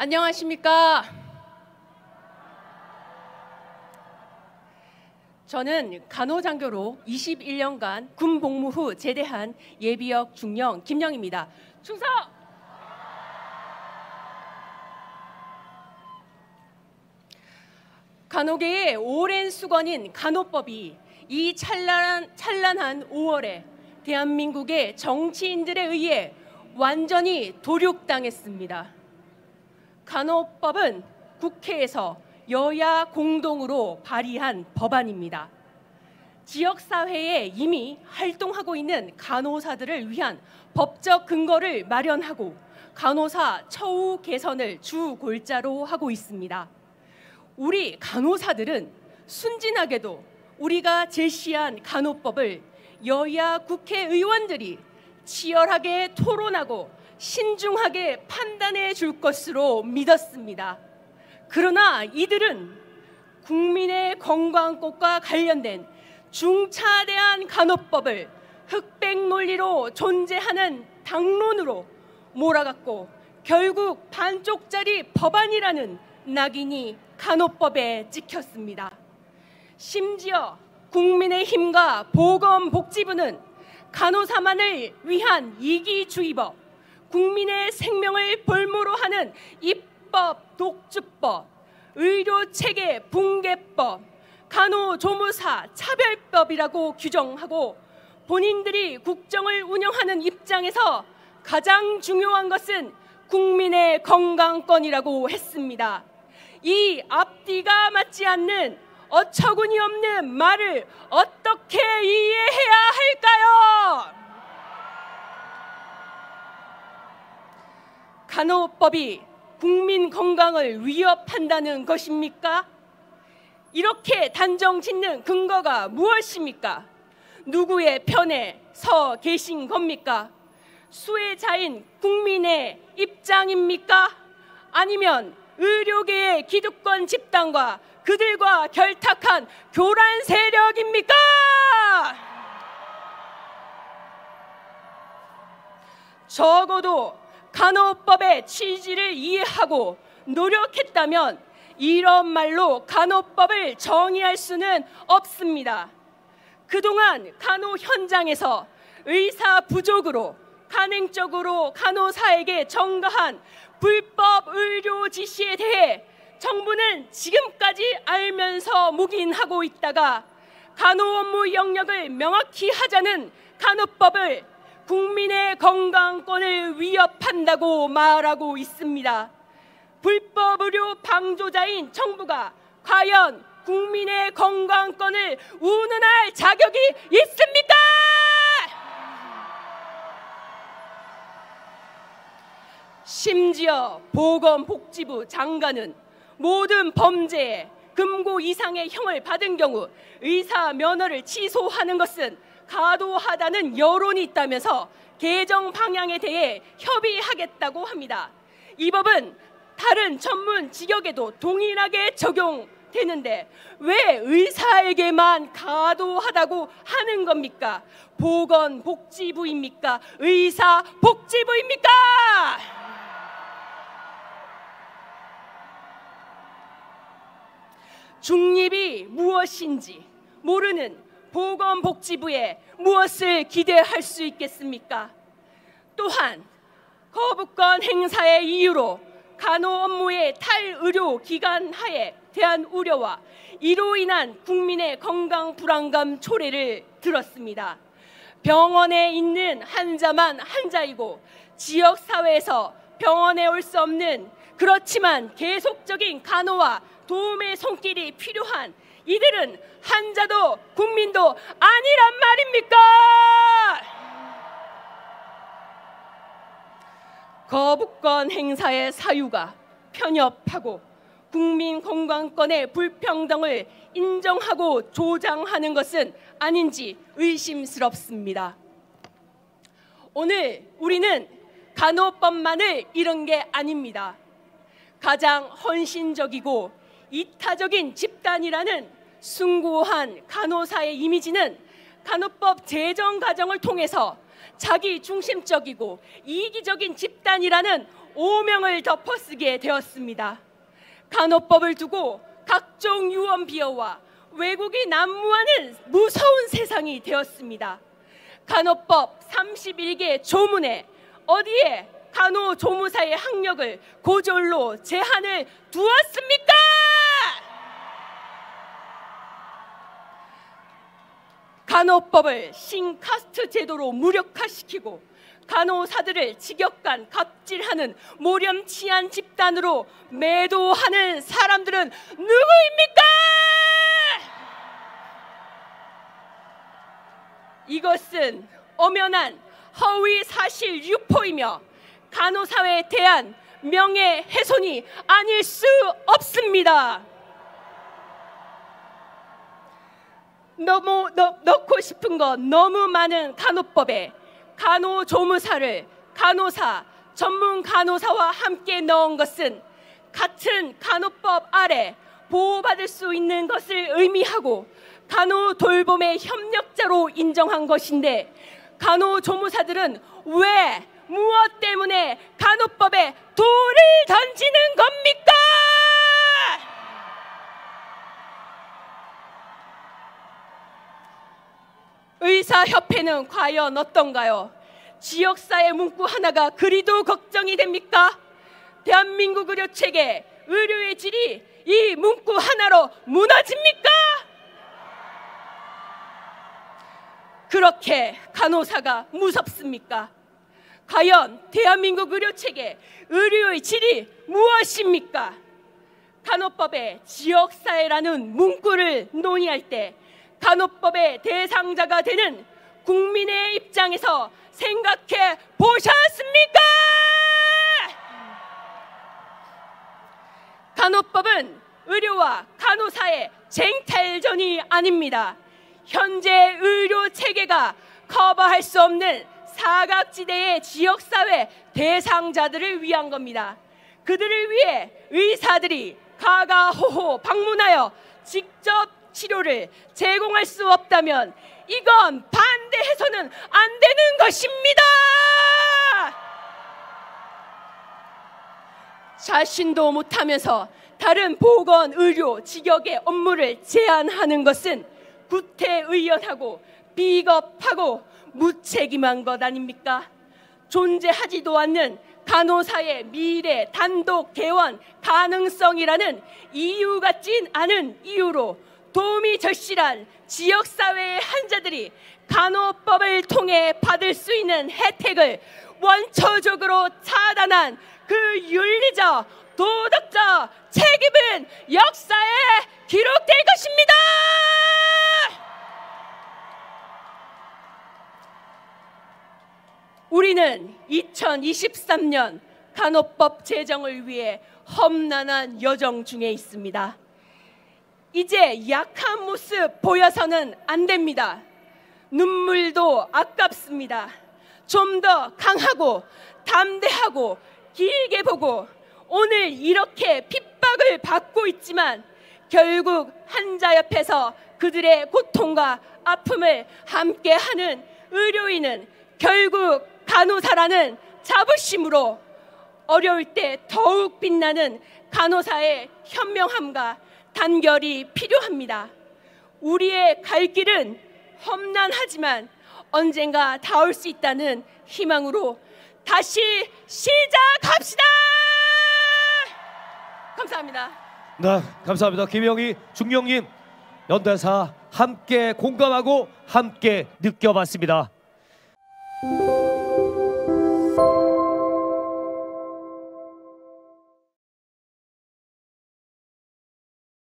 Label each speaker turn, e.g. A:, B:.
A: 안녕하십니까? 저는 간호장교로 21년간 군 복무 후 제대한 예비역 중령 김영입니다. 충성! 간호계의 오랜 수건인 간호법이 이 찬란한 5월에 대한민국의 정치인들에 의해 완전히 도륙당했습니다. 간호법은 국회에서 여야 공동으로 발의한 법안입니다. 지역사회에 이미 활동하고 있는 간호사들을 위한 법적 근거를 마련하고 간호사 처우 개선을 주 골자로 하고 있습니다. 우리 간호사들은 순진하게도 우리가 제시한 간호법을 여야 국회의원들이 치열하게 토론하고 신중하게 판단해 줄 것으로 믿었습니다. 그러나 이들은 국민의 건강법과 관련된 중차대한 간호법을 흑백 논리로 존재하는 당론으로 몰아갔고 결국 반쪽짜리 법안이라는 낙인이 간호법에 찍혔습니다. 심지어 국민의힘과 보건복지부는 간호사만을 위한 이기주의법, 국민의 생명을 볼모로 하는 입법 독주법, 의료체계 붕괴법, 간호조무사 차별법이라고 규정하고 본인들이 국정을 운영하는 입장에서 가장 중요한 것은 국민의 건강권이라고 했습니다. 이 앞뒤가 맞지 않는 어처구니 없는 말을 어떻게 이해해야 할까요? 간호법이 국민 건강을 위협한다는 것입니까? 이렇게 단정 짓는 근거가 무엇입니까? 누구의 편에 서 계신 겁니까? 수혜자인 국민의 입장입니까? 아니면 의료계의 기득권 집단과 그들과 결탁한 교란 세력입니까? 적어도 간호법의 취지를 이해하고 노력했다면 이런 말로 간호법을 정의할 수는 없습니다. 그동안 간호 현장에서 의사 부족으로 간행적으로 간호사에게 전가한 불법 의료 지시에 대해 정부는 지금까지 알면서 묵인하고 있다가 간호 업무 영역을 명확히 하자는 간호법을 국민의 건강권을 위협한다고 말하고 있습니다. 불법 의료 방조자인 정부가 과연 국민의 건강권을 운운할 자격이 있습니까? 심지어 보건복지부 장관은 모든 범죄에 금고 이상의 형을 받은 경우 의사 면허를 취소하는 것은 가도하다는 여론이 있다면서 개정 방향에 대해 협의하겠다고 합니다. 이 법은 다른 전문 직역에도 동일하게 적용되는데 왜 의사에게만 가도하다고 하는 겁니까? 보건복지부입니까? 의사복지부입니까? 중립이 무엇인지 모르는 보건복지부에 무엇을 기대할 수 있겠습니까? 또한 거부권 행사의 이유로 간호 업무의 탈의료 기간 하에 대한 우려와 이로 인한 국민의 건강 불안감 초래를 들었습니다. 병원에 있는 환자만 환자이고 지역사회에서 병원에 올 수 없는 그렇지만 계속적인 간호와 도움의 손길이 필요한 이들은 환자도 국민도 아니란 말입니까? 거부권 행사의 사유가 편협하고 국민 건강권의 불평등을 인정하고 조장하는 것은 아닌지 의심스럽습니다. 오늘 우리는 간호법만을 잃은 게 아닙니다. 가장 헌신적이고 이타적인 집단이라는 숭고한 간호사의 이미지는 간호법 제정 과정을 통해서 자기 중심적이고 이기적인 집단이라는 오명을 덮어쓰게 되었습니다. 간호법을 두고 각종 유언 비어와 왜곡이 난무하는 무서운 세상이 되었습니다. 간호법 31개 조문에 어디에 간호조무사의 학력을 고졸로 제한을 두었습니까? 간호법을 신카스트 제도로 무력화시키고 간호사들을 직역간 갑질하는 모렴치한 집단으로 매도하는 사람들은 누구입니까? 이것은 엄연한 허위 사실 유포이며 간호사회에 대한 명예훼손이 아닐 수 없습니다. 넣고 싶은 거 너무 많은 간호법에 간호조무사를 간호사, 전문 간호사와 함께 넣은 것은 같은 간호법 아래 보호받을 수 있는 것을 의미하고 간호돌봄의 협력자로 인정한 것인데 간호조무사들은 왜 무엇 때문에 간호법에 돌을 던지는 겁니까? 의사협회는 과연 어떤가요? 지역사회 문구 하나가 그리도 걱정이 됩니까? 대한민국 의료체계, 의료의 질이 이 문구 하나로 무너집니까? 그렇게 간호사가 무섭습니까? 과연 대한민국 의료체계, 의료의 질이 무엇입니까? 간호법의 지역사회라는 문구를 논의할 때 간호법의 대상자가 되는 국민의 입장에서 생각해 보셨습니까? 간호법은 의료와 간호사의 쟁탈전이 아닙니다. 현재 의료 체계가 커버할 수 없는 사각지대의 지역사회 대상자들을 위한 겁니다. 그들을 위해 의사들이 가가호호 방문하여 직접 치료를 제공할 수 없다면 이건 반대해서는 안 되는 것입니다. 자신도 못하면서 다른 보건, 의료, 직역의 업무를 제한하는 것은 구태의연하고 비겁하고 무책임한 것 아닙니까? 존재하지도 않는 간호사의 미래 단독 개원 가능성이라는 이유 같진 않은 이유로 도움이 절실한 지역사회의 환자들이 간호법을 통해 받을 수 있는 혜택을 원초적으로 차단한 그 윤리적, 도덕적 책임은 역사에 기록될 것입니다. 우리는 2023년 간호법 제정을 위해 험난한 여정 중에 있습니다. 이제 약한 모습 보여서는 안 됩니다. 눈물도 아깝습니다. 좀 더 강하고 담대하고 길게 보고 오늘 이렇게 핍박을 받고 있지만 결국 환자 옆에서 그들의 고통과 아픔을 함께하는 의료인은 결국 간호사라는 자부심으로 어려울 때 더욱 빛나는 간호사의 현명함과 단결이 필요합니다. 우리의 갈 길은 험난하지만 언젠가 닿을 수 있다는 희망으로 다시 시작합시다. 감사합니다.
B: 네, 감사합니다. 김영희 중령님, 연대사 함께 공감하고 함께 느껴봤습니다.